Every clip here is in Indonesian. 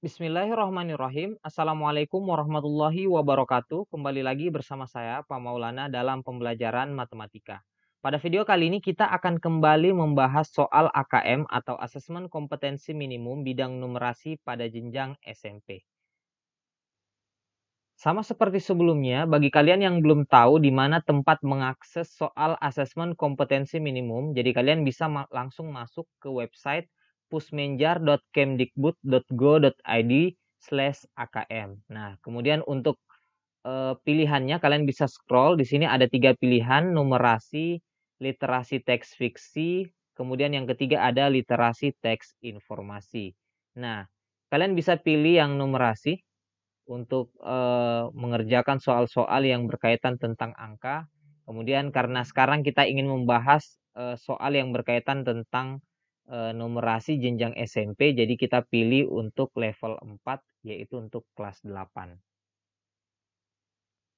Bismillahirrahmanirrahim. Assalamualaikum warahmatullahi wabarakatuh. Kembali lagi bersama saya, Pak Maulana, dalam pembelajaran matematika. Pada video kali ini kita akan kembali membahas soal AKM atau Asesmen Kompetensi Minimum bidang numerasi pada jenjang SMP. Sama seperti sebelumnya, bagi kalian yang belum tahu di mana tempat mengakses soal asesmen kompetensi minimum, jadi kalian bisa langsung masuk ke website pusmenjar.kemdikbud.go.id/akm. Nah, kemudian untuk pilihannya kalian bisa scroll. Di sini ada 3 pilihan, numerasi, literasi teks fiksi, kemudian yang ketiga ada literasi teks informasi. Nah, kalian bisa pilih yang numerasi untuk mengerjakan soal-soal yang berkaitan tentang angka. Kemudian karena sekarang kita ingin membahas soal yang berkaitan tentang numerasi jenjang SMP, jadi kita pilih untuk level 4, yaitu untuk kelas 8.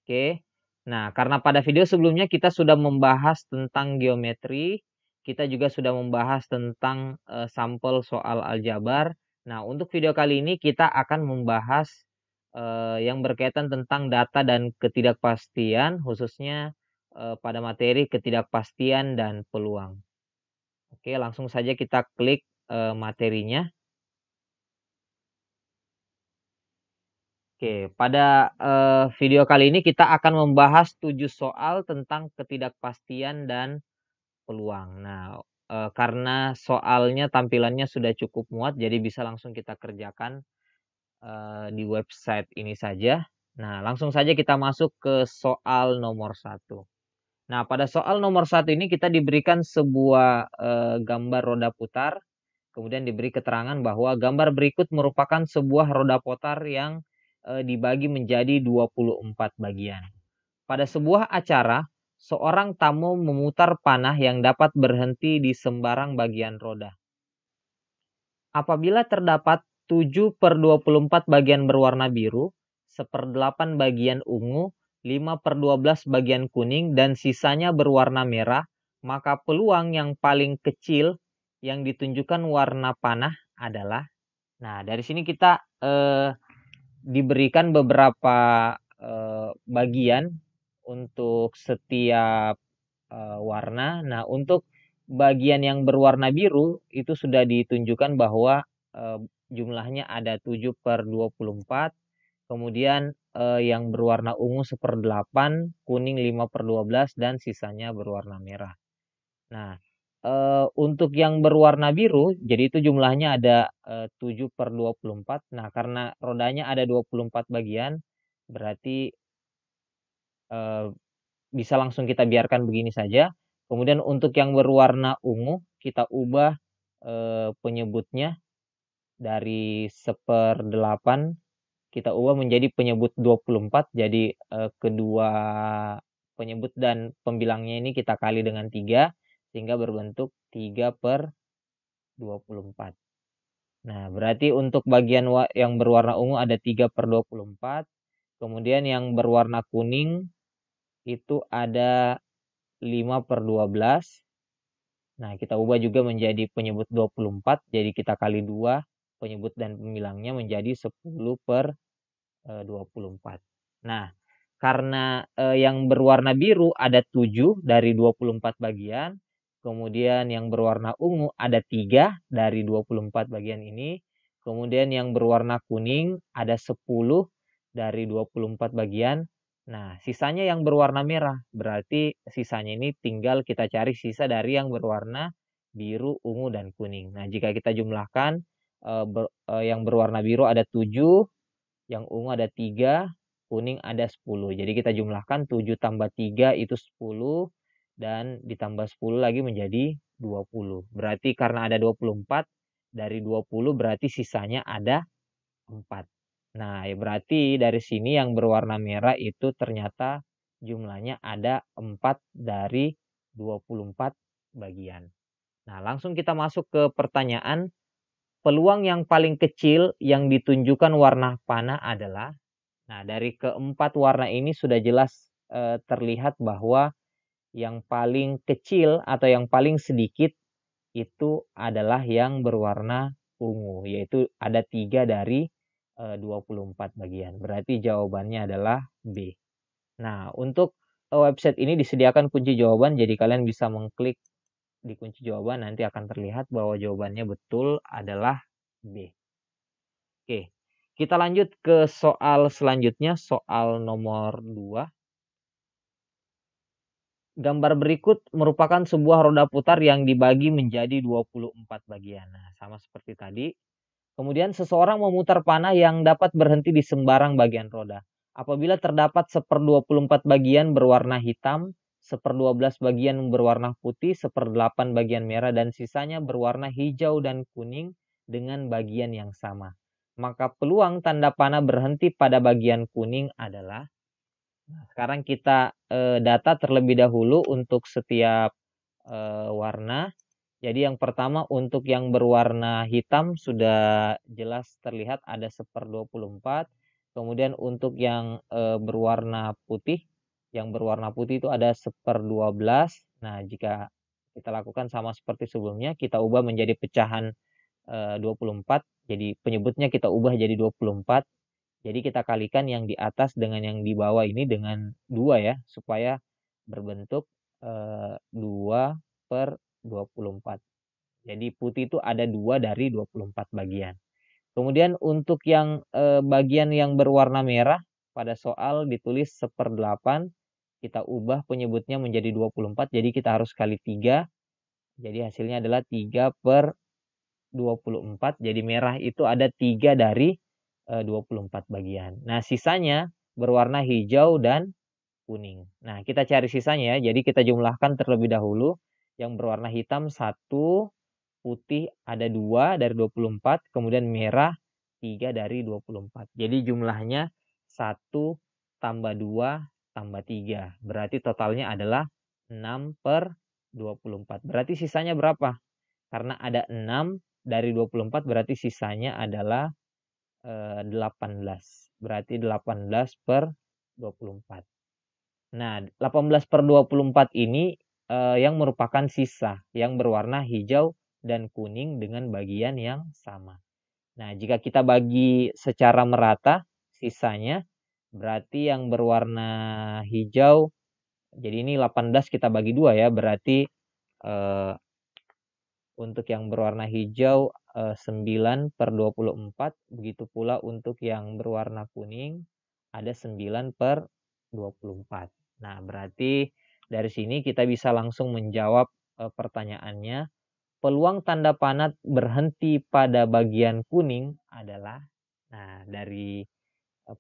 Oke. Nah, karena pada video sebelumnya kita sudah membahas tentang geometri, kita juga sudah membahas tentang sampel soal aljabar. Nah, untuk video kali ini kita akan membahas yang berkaitan tentang data dan ketidakpastian, khususnya pada materi ketidakpastian dan peluang. Oke, langsung saja kita klik materinya. Oke, pada video kali ini kita akan membahas 7 soal tentang ketidakpastian dan peluang. Nah, karena soalnya tampilannya sudah cukup muat, jadi bisa langsung kita kerjakan di website ini saja. Nah, langsung saja kita masuk ke soal nomor 1. Nah, pada soal nomor 1 ini kita diberikan sebuah gambar roda putar. Kemudian diberi keterangan bahwa gambar berikut merupakan sebuah roda putar yang dibagi menjadi 24 bagian. Pada sebuah acara, seorang tamu memutar panah yang dapat berhenti di sembarang bagian roda. Apabila terdapat 7/24 bagian berwarna biru, 1/8 bagian ungu, 5/12 bagian kuning, dan sisanya berwarna merah, maka peluang yang paling kecil yang ditunjukkan warna panah adalah. Nah, dari sini kita diberikan beberapa bagian untuk setiap warna. Nah, untuk bagian yang berwarna biru itu sudah ditunjukkan bahwa jumlahnya ada 7/24. Kemudian yang berwarna ungu 1/8, kuning 5/12, dan sisanya berwarna merah. Nah, untuk yang berwarna biru, jadi itu jumlahnya ada 7/24. Nah, karena rodanya ada 24 bagian, berarti bisa langsung kita biarkan begini saja. Kemudian untuk yang berwarna ungu, kita ubah penyebutnya dari 1/8, kita ubah menjadi penyebut 24. Jadi kedua penyebut dan pembilangnya ini kita kali dengan 3, sehingga berbentuk 3/24. Nah, berarti untuk bagian yang berwarna ungu ada 3/24. Kemudian yang berwarna kuning itu ada 5/12. Nah, kita ubah juga menjadi penyebut 24. Jadi kita kali 2 penyebut dan pembilangnya menjadi 10/24. Nah, karena yang berwarna biru ada 7 dari 24 bagian, kemudian yang berwarna ungu ada 3 dari 24 bagian ini, kemudian yang berwarna kuning ada 10 dari 24 bagian. Nah, sisanya yang berwarna merah, berarti sisanya ini tinggal kita cari sisa dari yang berwarna biru, ungu, dan kuning. Nah, jika kita jumlahkan, yang berwarna biru ada 7, yang ungu ada 3, kuning ada 10. Jadi kita jumlahkan 7 tambah 3 itu 10, dan ditambah 10 lagi menjadi 20. Berarti karena ada 24, dari 20 berarti sisanya ada 4. Nah, berarti dari sini yang berwarna merah itu ternyata jumlahnya ada 4 dari 24 bagian. Nah, langsung kita masuk ke pertanyaan. Peluang yang paling kecil yang ditunjukkan warna panah adalah. Nah, dari keempat warna ini sudah jelas terlihat bahwa yang paling kecil atau yang paling sedikit itu adalah yang berwarna ungu, yaitu ada 3 dari 24 bagian. Berarti jawabannya adalah B. Nah, untuk website ini disediakan kunci jawaban, jadi kalian bisa mengklik di kunci jawaban, nanti akan terlihat bahwa jawabannya betul adalah B. Oke, kita lanjut ke soal selanjutnya, soal nomor 2. Gambar berikut merupakan sebuah roda putar yang dibagi menjadi 24 bagian. Nah, sama seperti tadi. Kemudian seseorang memutar panah yang dapat berhenti di sembarang bagian roda. Apabila terdapat 1/24 bagian berwarna hitam, 1/12 bagian berwarna putih, 1/8 bagian merah, dan sisanya berwarna hijau dan kuning dengan bagian yang sama. Maka peluang tanda panah berhenti pada bagian kuning adalah. Nah, sekarang kita data terlebih dahulu untuk setiap warna. Jadi yang pertama untuk yang berwarna hitam sudah jelas terlihat ada 1/24. Kemudian untuk yang berwarna putih, itu ada 1/12. Nah, jika kita lakukan sama seperti sebelumnya, kita ubah menjadi pecahan 24. Jadi penyebutnya kita ubah jadi 24. Jadi kita kalikan yang di atas dengan yang di bawah ini dengan 2 ya, supaya berbentuk 2/24. Jadi putih itu ada 2 dari 24 bagian. Kemudian untuk yang bagian yang berwarna merah, pada soal ditulis 1/8, kita ubah penyebutnya menjadi 24, jadi kita harus kali 3. Jadi hasilnya adalah 3/24. Jadi merah itu ada 3 dari 24 bagian. Nah, sisanya berwarna hijau dan kuning. Nah, kita cari sisanya ya. Jadi kita jumlahkan terlebih dahulu. Yang berwarna hitam 1, putih ada 2 dari 24, kemudian merah 3 dari 24. Jadi jumlahnya 1 tambah 2 tambah 3. Berarti totalnya adalah 6/24. Berarti sisanya berapa? Karena ada 6 dari 24, berarti sisanya adalah 18. Berarti 18/24. Nah, 18/24 ini yang merupakan sisa yang berwarna hijau dan kuning dengan bagian yang sama. Nah, jika kita bagi secara merata sisanya, berarti yang berwarna hijau, jadi ini 18 kita bagi 2 ya, berarti untuk yang berwarna hijau 9/24, begitu pula untuk yang berwarna kuning ada 9/24. Nah, berarti dari sini kita bisa langsung menjawab pertanyaannya. Peluang tanda panah berhenti pada bagian kuning adalah, nah dari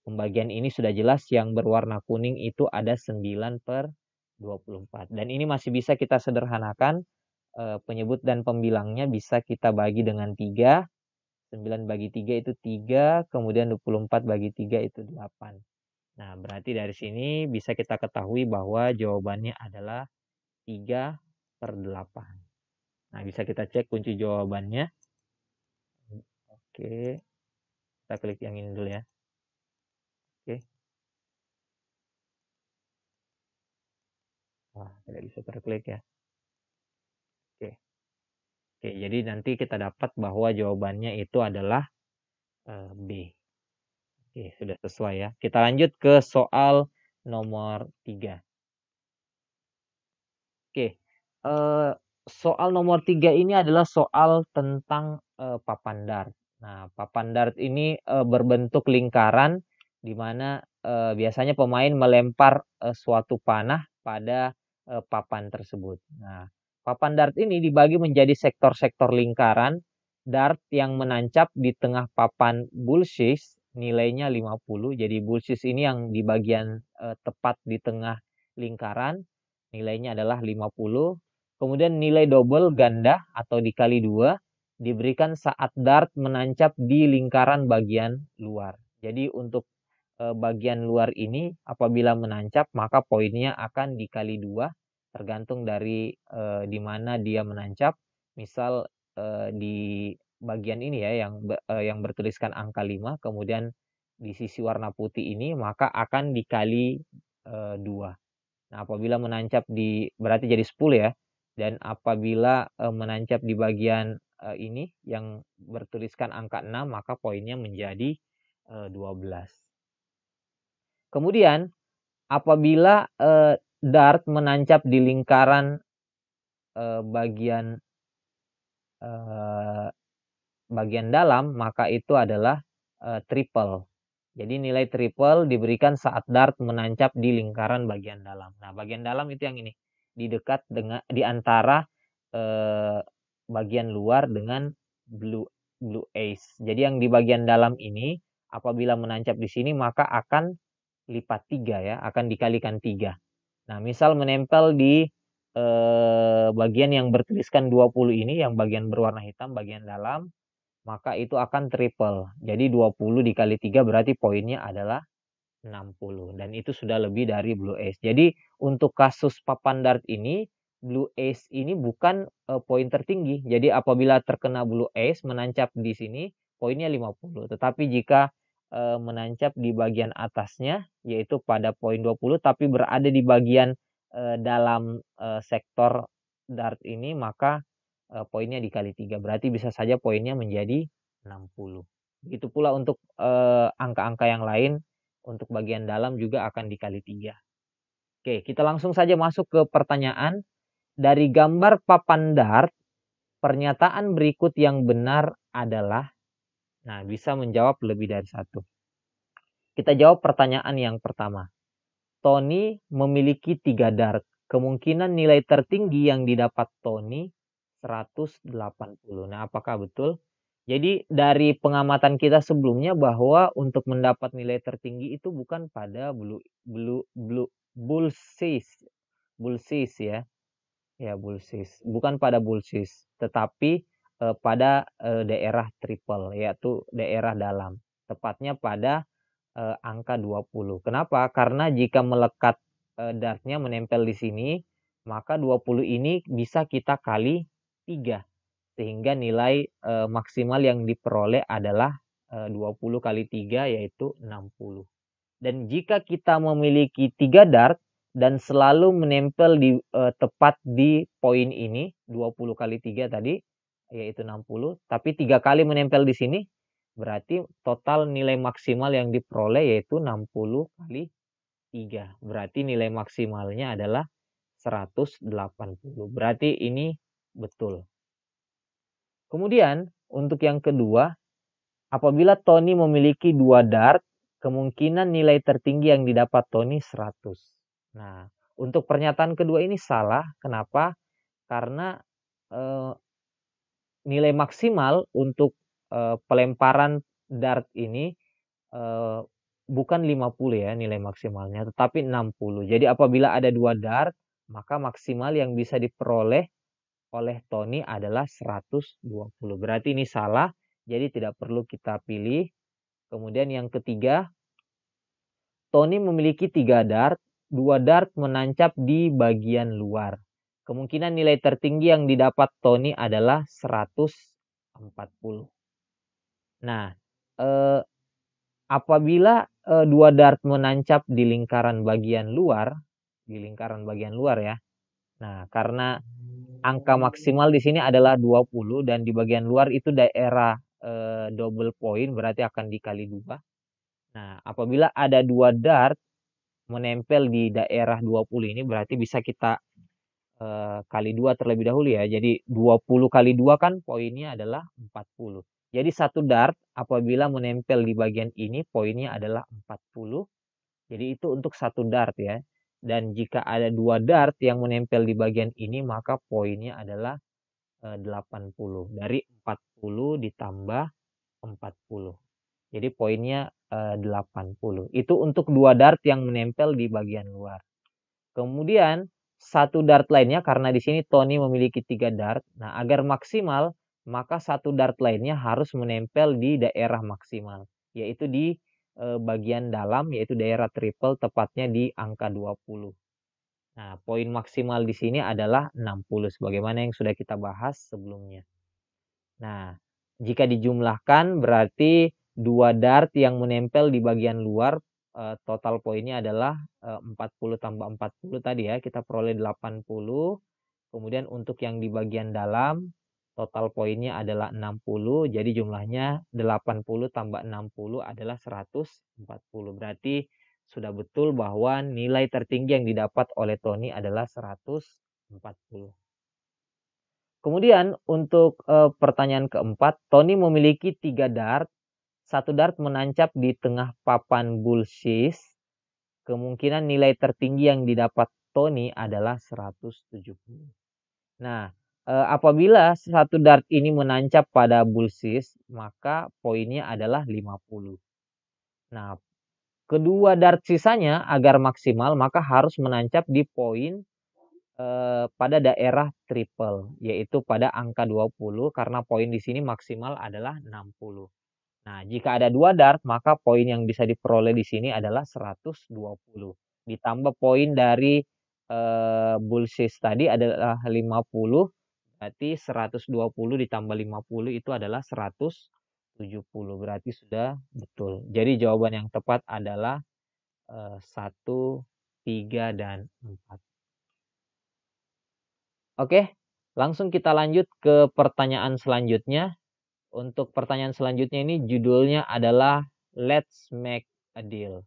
pembagian ini sudah jelas yang berwarna kuning itu ada 9/24. Dan ini masih bisa kita sederhanakan. Penyebut dan pembilangnya bisa kita bagi dengan 3. 9 bagi 3 itu 3, kemudian 24 bagi 3 itu 8. Nah, berarti dari sini bisa kita ketahui bahwa jawabannya adalah 3/8. Nah, bisa kita cek kunci jawabannya. Oke, kita klik yang ini dulu ya. Oke. Wah, tidak bisa terklik ya. Oke. Oke, jadi nanti kita dapat bahwa jawabannya itu adalah B. Oke, sudah sesuai ya. Kita lanjut ke soal nomor 3. Oke, soal nomor 3 ini adalah soal tentang papan dart. Nah, papan dart ini berbentuk lingkaran, di mana biasanya pemain melempar suatu panah pada papan tersebut. Nah, papan dart ini dibagi menjadi sektor-sektor lingkaran. Dart yang menancap di tengah papan bullseye nilainya 50. Jadi bullseye ini yang di bagian tepat di tengah lingkaran, nilainya adalah 50. Kemudian nilai double ganda atau dikali 2 diberikan saat dart menancap di lingkaran bagian luar. Jadi untuk bagian luar ini apabila menancap maka poinnya akan dikali 2 tergantung dari di mana dia menancap. Misal di bagian ini ya yang bertuliskan angka 5, kemudian di sisi warna putih ini maka akan dikali 2. Nah, apabila menancap di berarti jadi 10 ya. Dan apabila menancap di bagian ini yang bertuliskan angka 6 maka poinnya menjadi 12. Kemudian apabila dart menancap di lingkaran bagian dalam, maka itu adalah triple. Jadi nilai triple diberikan saat dart menancap di lingkaran bagian dalam. Nah, bagian dalam itu yang ini, di dekat dengan di antara bagian luar dengan blue ace. Jadi yang di bagian dalam ini apabila menancap di sini maka akan lipat 3 ya, akan dikalikan 3. Nah, misal menempel di bagian yang bertuliskan 20 ini, yang bagian berwarna hitam, bagian dalam, maka itu akan triple. Jadi 20 dikali 3 berarti poinnya adalah 60. Dan itu sudah lebih dari blue ace. Jadi untuk kasus papan dart ini, blue ace ini bukan poin tertinggi. Jadi apabila terkena blue ace menancap di sini, poinnya 50. Tetapi jika menancap di bagian atasnya, yaitu pada poin 20, tapi berada di bagian dalam sektor dart ini, maka poinnya dikali 3. Berarti bisa saja poinnya menjadi 60. Begitu pula untuk angka-angka yang lain, untuk bagian dalam juga akan dikali 3. Oke, kita langsung saja masuk ke pertanyaan. Dari gambar papan dart, pernyataan berikut yang benar adalah, nah bisa menjawab lebih dari satu. Kita jawab pertanyaan yang pertama. Tony memiliki 3 dart. Kemungkinan nilai tertinggi yang didapat Tony 180. Nah, apakah betul? Jadi dari pengamatan kita sebelumnya bahwa untuk mendapat nilai tertinggi itu bukan pada bullseye ya. Ya, bullseye. Bukan pada bullseye, tetapi pada daerah triple, yaitu daerah dalam. Tepatnya pada angka 20. Kenapa? Karena jika melekat dartnya menempel di sini, maka 20 ini bisa kita kali 3. Sehingga nilai maksimal yang diperoleh adalah 20 kali 3 yaitu 60. Dan jika kita memiliki 3 dart dan selalu menempel di tepat di poin ini 20 kali 3 tadi yaitu 60, tapi 3 kali menempel di sini, berarti total nilai maksimal yang diperoleh yaitu 60 kali 3. Berarti nilai maksimalnya adalah 180. Berarti ini betul. Kemudian untuk yang kedua, apabila Tony memiliki 2 dart, kemungkinan nilai tertinggi yang didapat Tony 100. Nah, untuk pernyataan kedua ini salah. Kenapa? Karena nilai maksimal untuk pelemparan dart ini bukan 50 ya nilai maksimalnya, tetapi 60. Jadi apabila ada 2 dart, maka maksimal yang bisa diperoleh oleh Tony adalah 120. Berarti ini salah, jadi tidak perlu kita pilih. Kemudian yang ketiga, Tony memiliki 3 dart, 2 dart menancap di bagian luar. Kemungkinan nilai tertinggi yang didapat Tony adalah 140. Nah, apabila 2 dart menancap di lingkaran bagian luar ya. Nah, karena angka maksimal di sini adalah 20 dan di bagian luar itu daerah double point, berarti akan dikali 2. Nah, apabila ada 2 dart menempel di daerah 20 ini berarti bisa kita kali 2 terlebih dahulu ya. Jadi 20 kali 2 kan poinnya adalah 40. Jadi 1 dart apabila menempel di bagian ini poinnya adalah 40. Jadi itu untuk 1 dart ya. Dan jika ada 2 dart yang menempel di bagian ini maka poinnya adalah 80. Dari 40 ditambah 40. Jadi poinnya 80. Itu untuk 2 dart yang menempel di bagian luar. Kemudian 1 dart lainnya, karena di sini Tony memiliki 3 dart. Nah, agar maksimal maka 1 dart lainnya harus menempel di daerah maksimal, yaitu di bagian dalam, yaitu daerah triple, tepatnya di angka 20. Nah, poin maksimal di sini adalah 60 sebagaimana yang sudah kita bahas sebelumnya. Nah, jika dijumlahkan berarti 2 dart yang menempel di bagian luar total poinnya adalah 40 tambah 40 tadi ya, kita peroleh 80. Kemudian untuk yang di bagian dalam Total poinnya adalah 60, jadi jumlahnya 80 tambah 60 adalah 140. Berarti sudah betul bahwa nilai tertinggi yang didapat oleh Tony adalah 140. Kemudian untuk pertanyaan keempat, Tony memiliki 3 dart. Satu dart menancap di tengah papan bullseye. Kemungkinan nilai tertinggi yang didapat Tony adalah 170. Nah, apabila satu dart ini menancap pada bullseye, maka poinnya adalah 50. Nah, kedua dart sisanya agar maksimal maka harus menancap di poin pada daerah triple, yaitu pada angka 20 karena poin di sini maksimal adalah 60. Nah, jika ada 2 dart, maka poin yang bisa diperoleh di sini adalah 120. Ditambah poin dari bullseye tadi adalah 50, berarti 120 ditambah 50 itu adalah 170. Berarti sudah betul. Jadi jawaban yang tepat adalah 1, 3, dan 4. Oke, langsung kita lanjut ke pertanyaan selanjutnya. Untuk pertanyaan selanjutnya ini judulnya adalah Let's Make a Deal.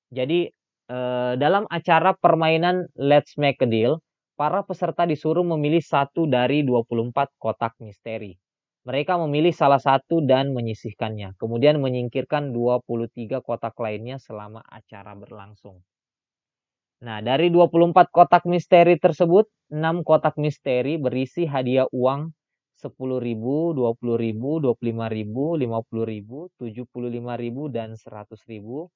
Jadi dalam acara permainan Let's Make a Deal, para peserta disuruh memilih satu dari 24 kotak misteri. Mereka memilih salah satu dan menyisihkannya, kemudian menyingkirkan 23 kotak lainnya selama acara berlangsung. Nah, dari 24 kotak misteri tersebut, 6 kotak misteri berisi hadiah uang 10.000, 20.000, 25.000, 50.000, 75.000, dan 100.000.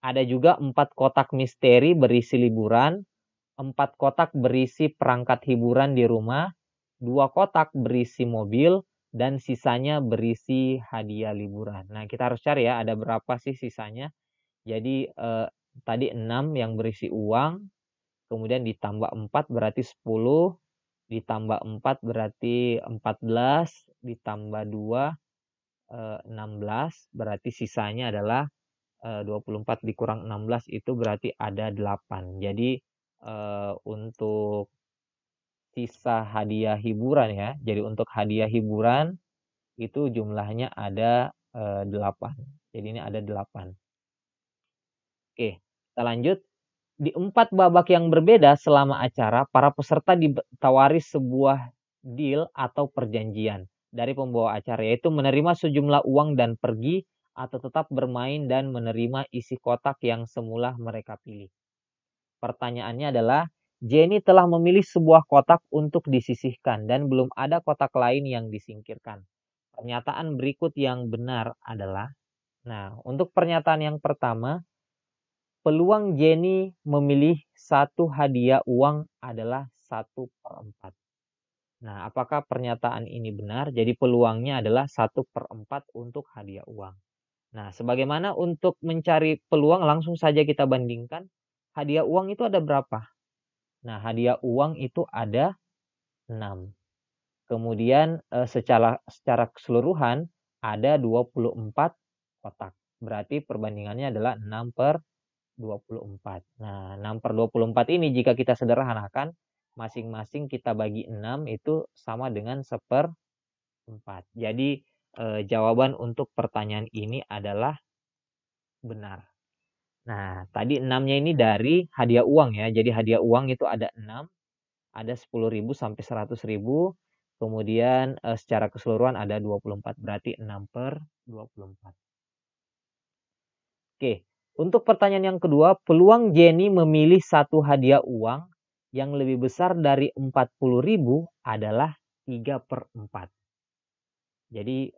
Ada juga 4 kotak misteri berisi liburan, 4 kotak berisi perangkat hiburan di rumah, 2 kotak berisi mobil, dan sisanya berisi hadiah liburan. Nah, kita harus cari ya, ada berapa sih sisanya. Jadi, tadi 6 yang berisi uang, kemudian ditambah 4 berarti 10, ditambah 4 berarti 14, ditambah 2, 16, berarti sisanya adalah 24 dikurang 16 itu berarti ada 8. Jadi untuk sisa hadiah hiburan ya, jadi untuk hadiah hiburan itu jumlahnya ada 8. Jadi ini ada 8. Oke, kita lanjut. Di 4 babak yang berbeda selama acara, para peserta ditawari sebuah deal atau perjanjian dari pembawa acara, yaitu menerima sejumlah uang dan pergi, atau tetap bermain dan menerima isi kotak yang semula mereka pilih. Pertanyaannya adalah, Jenny telah memilih sebuah kotak untuk disisihkan dan belum ada kotak lain yang disingkirkan. Pernyataan berikut yang benar adalah, nah untuk pernyataan yang pertama, peluang Jenny memilih satu hadiah uang adalah 1/4. Nah, apakah pernyataan ini benar? Jadi peluangnya adalah 1/4 untuk hadiah uang. Nah, sebagaimana untuk mencari peluang langsung saja kita bandingkan. Hadiah uang itu ada berapa? Nah, hadiah uang itu ada 6. Kemudian secara keseluruhan ada 24 kotak. Berarti perbandingannya adalah 6/24. Nah, 6/24 ini jika kita sederhanakan, masing-masing kita bagi 6 itu sama dengan 1/4. Jadi jawaban untuk pertanyaan ini adalah benar. Nah, tadi 6-nya ini dari hadiah uang ya. Jadi hadiah uang itu ada 6, ada 10.000 sampai 100.000. Kemudian secara keseluruhan ada 24, berarti 6/24. Oke. Untuk pertanyaan yang kedua, peluang Jenny memilih satu hadiah uang yang lebih besar dari 40.000 adalah 3/4. Jadi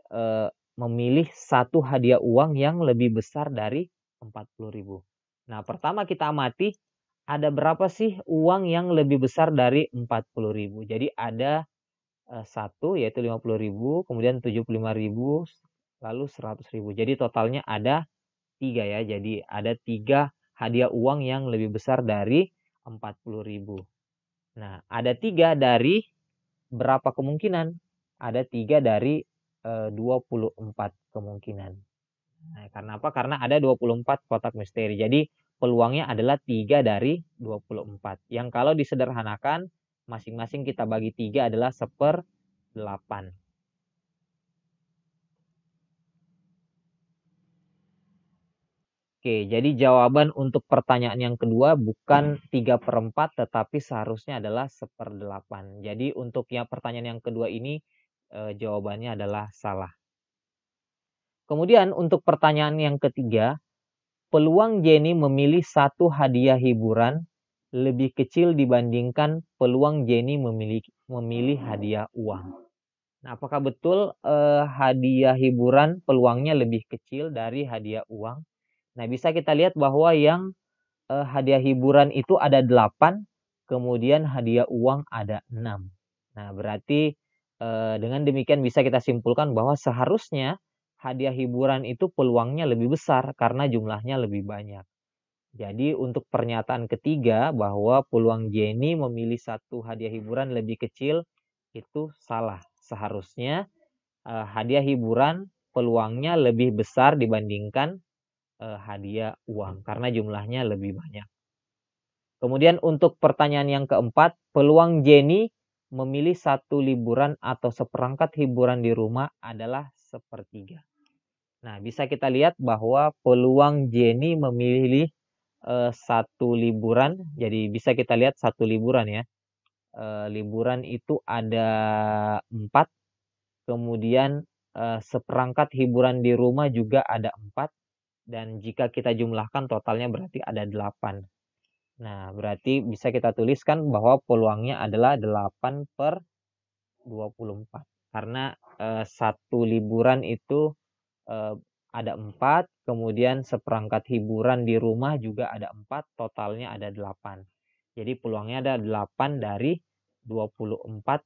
memilih satu hadiah uang yang lebih besar dari 40.000. Nah, pertama kita amati ada berapa sih uang yang lebih besar dari 40.000. Jadi ada 1 yaitu 50.000, kemudian 75.000, lalu 100.000. Jadi totalnya ada 3 ya. Jadi ada 3 hadiah uang yang lebih besar dari 40.000. Nah, ada 3 dari berapa kemungkinan? Ada 3 dari 24 kemungkinan. Nah, karena apa? Karena ada 24 kotak misteri. Jadi peluangnya adalah 3 dari 24. Yang kalau disederhanakan masing-masing kita bagi 3 adalah 1/8. Oke, jadi jawaban untuk pertanyaan yang kedua bukan 3/4, tetapi seharusnya adalah 1/8. Jadi untuk yang pertanyaan yang kedua ini jawabannya adalah salah. Kemudian untuk pertanyaan yang ketiga, peluang Jenny memilih satu hadiah hiburan lebih kecil dibandingkan peluang Jenny memilih hadiah uang. Nah, apakah betul hadiah hiburan peluangnya lebih kecil dari hadiah uang? Nah, bisa kita lihat bahwa yang hadiah hiburan itu ada 8, kemudian hadiah uang ada 6. Nah, berarti dengan demikian bisa kita simpulkan bahwa seharusnya hadiah hiburan itu peluangnya lebih besar karena jumlahnya lebih banyak. Jadi untuk pernyataan ketiga bahwa peluang Jenny memilih satu hadiah hiburan lebih kecil itu salah. Seharusnya hadiah hiburan peluangnya lebih besar dibandingkan hadiah uang karena jumlahnya lebih banyak. Kemudian untuk pertanyaan yang keempat, peluang Jenny memilih satu liburan atau seperangkat hiburan di rumah adalah 1/3. Nah, bisa kita lihat bahwa peluang Jenny memilih satu liburan, jadi bisa kita lihat satu liburan ya. Liburan itu ada 4, kemudian seperangkat hiburan di rumah juga ada 4, dan jika kita jumlahkan totalnya berarti ada 8. Nah, berarti bisa kita tuliskan bahwa peluangnya adalah 8/24. Karena satu liburan itu ada 4, kemudian seperangkat hiburan di rumah juga ada 4, totalnya ada 8. Jadi peluangnya ada 8 dari 24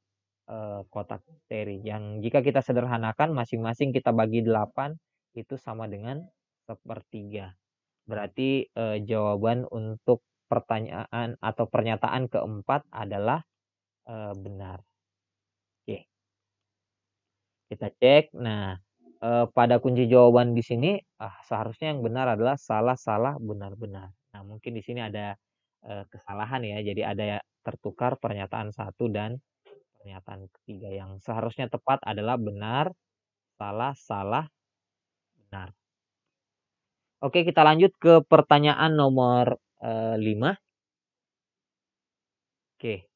kotak teri. Yang jika kita sederhanakan masing-masing kita bagi 8 itu sama dengan 1/3. Berarti jawaban untuk pertanyaan atau pernyataan keempat adalah benar. Oke. Kita cek. Nah, pada kunci jawaban di sini seharusnya yang benar adalah salah, salah, benar, benar. Nah, mungkin di sini ada kesalahan ya. Jadi ada tertukar pernyataan 1 dan pernyataan ketiga. Yang seharusnya tepat adalah benar, salah, salah, benar. Oke, kita lanjut ke pertanyaan nomor 5. Oke.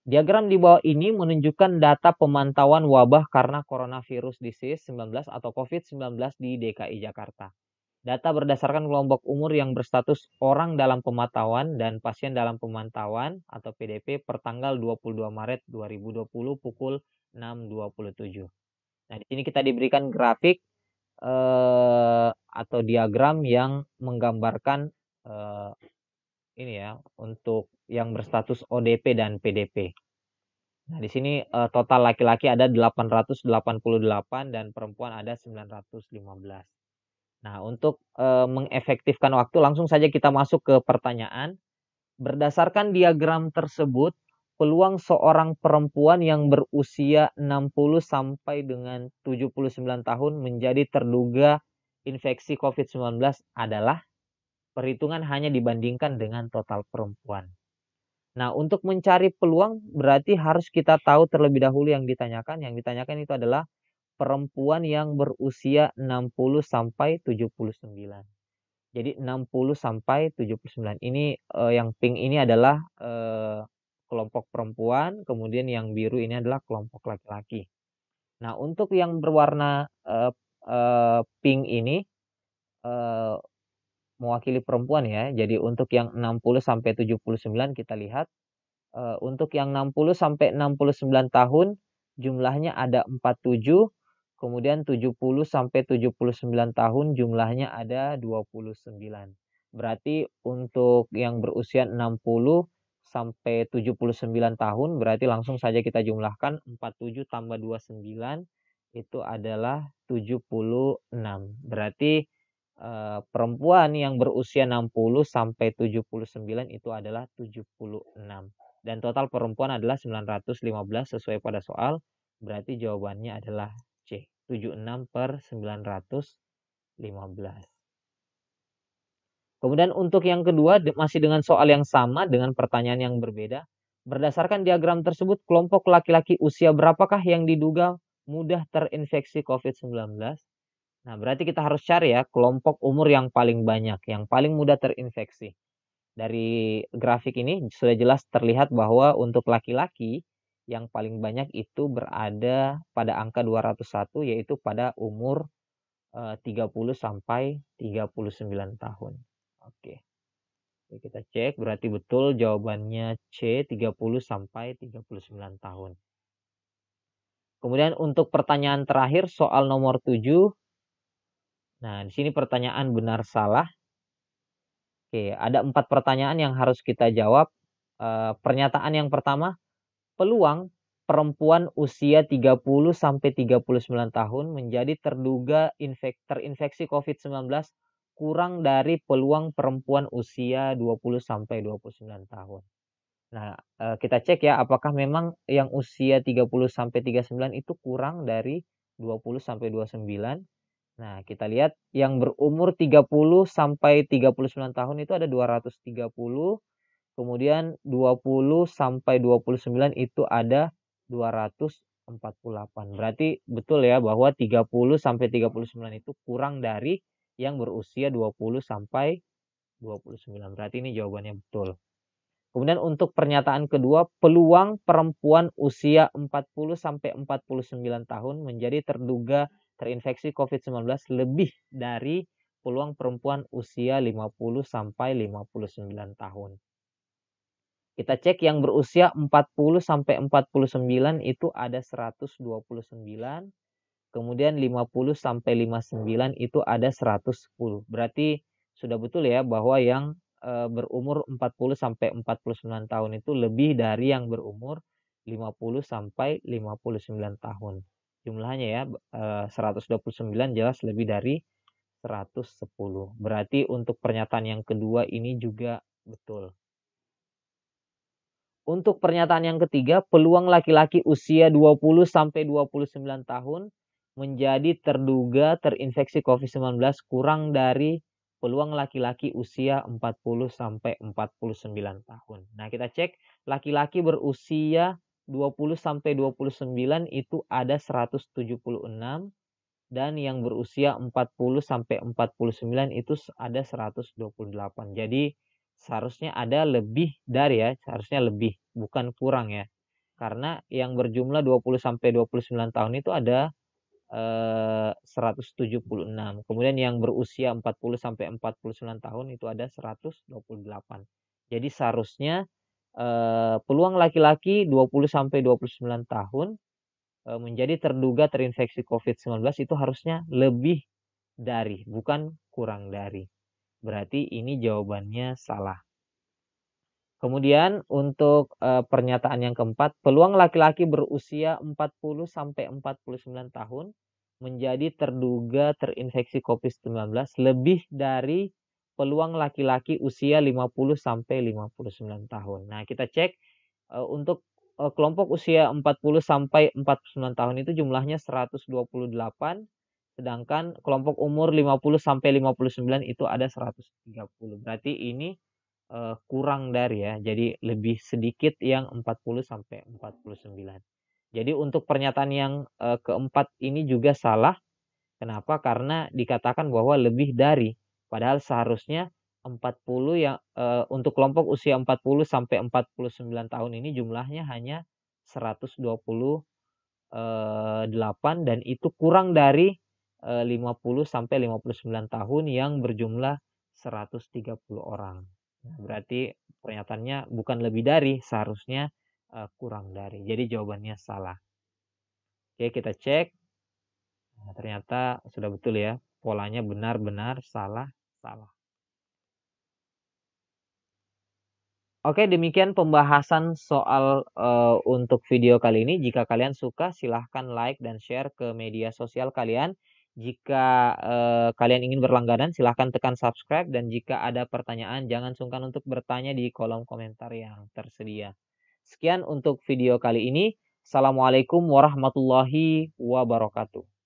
Diagram di bawah ini menunjukkan data pemantauan wabah karena coronavirus disease 19 atau COVID-19 di DKI Jakarta. Data berdasarkan kelompok umur yang berstatus orang dalam pemantauan dan pasien dalam pemantauan atau PDP per tanggal 22 Maret 2020 pukul 6.27. Nah, di sini kita diberikan grafik atau diagram yang menggambarkan ini ya untuk yang berstatus ODP dan PDP. Nah, di sini total laki-laki ada 888 dan perempuan ada 915. Nah, untuk mengefektifkan waktu langsung saja kita masuk ke pertanyaan. Berdasarkan diagram tersebut, peluang seorang perempuan yang berusia 60 sampai dengan 79 tahun menjadi terduga infeksi COVID-19 adalah perhitungan hanya dibandingkan dengan total perempuan. Nah, untuk mencari peluang berarti harus kita tahu terlebih dahulu yang ditanyakan. Yang ditanyakan itu adalah perempuan yang berusia 60 sampai 79. Jadi 60 sampai 79. Ini yang pink ini adalah kelompok perempuan, kemudian yang biru ini adalah kelompok laki-laki. Nah, untuk yang berwarna pink ini mewakili perempuan ya. Jadi untuk yang 60 sampai 79 kita lihat untuk yang 60 sampai 69 tahun jumlahnya ada 47. Kemudian 70 sampai 79 tahun jumlahnya ada 29. Berarti untuk yang berusia 60 sampai 79 tahun berarti langsung saja kita jumlahkan 47 tambah 29 itu adalah 76. Berarti perempuan yang berusia 60 sampai 79 itu adalah 76. Dan total perempuan adalah 915 sesuai pada soal. Berarti jawabannya adalah C. 76/915. Kemudian untuk yang kedua masih dengan soal yang sama dengan pertanyaan yang berbeda. Berdasarkan diagram tersebut kelompok laki-laki usia berapakah yang diduga mudah terinfeksi COVID-19? Nah, berarti kita harus cari ya kelompok umur yang paling banyak, yang paling mudah terinfeksi. Dari grafik ini sudah jelas terlihat bahwa untuk laki-laki yang paling banyak itu berada pada angka 201, yaitu pada umur 30 sampai 39 tahun. Oke. Kita cek, berarti betul jawabannya C, 30 sampai 39 tahun. Kemudian untuk pertanyaan terakhir soal nomor 7. Nah, di sini pertanyaan benar salah. Oke, ada 4 pertanyaan yang harus kita jawab. Pernyataan yang pertama, peluang perempuan usia 30 sampai 39 tahun menjadi terduga terinfeksi COVID-19 kurang dari peluang perempuan usia 20 sampai 29 tahun. Nah, kita cek ya apakah memang yang usia 30 sampai 39 itu kurang dari 20 sampai 29. Nah, kita lihat yang berumur 30 sampai 39 tahun itu ada 230, kemudian 20 sampai 29 itu ada 248. Berarti betul ya bahwa 30 sampai 39 itu kurang dari yang berusia 20 sampai 29. Berarti ini jawabannya betul. Kemudian untuk pernyataan kedua, peluang perempuan usia 40 sampai 49 tahun menjadi terduga terinfeksi COVID-19 lebih dari peluang perempuan usia 50 sampai 59 tahun. Kita cek yang berusia 40 sampai 49 itu ada 129, kemudian 50 sampai 59 itu ada 110. Berarti sudah betul ya bahwa yang berumur 40 sampai 49 tahun itu lebih dari yang berumur 50 sampai 59 tahun. Jumlahnya ya 129 jelas lebih dari 110. Berarti untuk pernyataan yang kedua ini juga betul. Untuk pernyataan yang ketiga, peluang laki-laki usia 20 sampai 29 tahun menjadi terduga terinfeksi COVID-19 kurang dari peluang laki-laki usia 40 sampai 49 tahun. Nah, kita cek laki-laki berusia 20 sampai 29 itu ada 176 dan yang berusia 40 sampai 49 itu ada 128. Jadi seharusnya ada lebih dari ya, seharusnya lebih, bukan kurang ya. Karena yang berjumlah 20 sampai 29 tahun itu ada 176. Kemudian yang berusia 40 sampai 49 tahun itu ada 128. Jadi seharusnya peluang laki-laki 20 sampai 29 tahun menjadi terduga terinfeksi COVID-19 itu harusnya lebih dari, bukan kurang dari. Berarti ini jawabannya salah. Kemudian untuk pernyataan yang keempat, peluang laki-laki berusia 40 sampai 49 tahun menjadi terduga terinfeksi COVID-19 lebih dari peluang laki-laki usia 50 sampai 59 tahun. Nah, kita cek untuk kelompok usia 40 sampai 49 tahun itu jumlahnya 128, sedangkan kelompok umur 50 sampai 59 itu ada 130. Berarti ini kurang dari ya, jadi lebih sedikit yang 40 sampai 49. Jadi untuk pernyataan yang keempat ini juga salah. Kenapa? Karena dikatakan bahwa lebih dari, padahal seharusnya 40 yang untuk kelompok usia 40 sampai 49 tahun ini jumlahnya hanya 128 dan itu kurang dari 50 sampai 59 tahun yang berjumlah 130 orang. Nah, berarti pernyataannya bukan lebih dari, seharusnya kurang dari. Jadi jawabannya salah. Oke, kita cek. Nah, ternyata sudah betul ya. Polanya benar-benar salah. Oke, demikian pembahasan soal untuk video kali ini. Jika kalian suka, silahkan like dan share ke media sosial kalian. Jika kalian ingin berlangganan, silahkan tekan subscribe. Dan jika ada pertanyaan, jangan sungkan untuk bertanya di kolom komentar yang tersedia. Sekian untuk video kali ini. Assalamualaikum warahmatullahi wabarakatuh.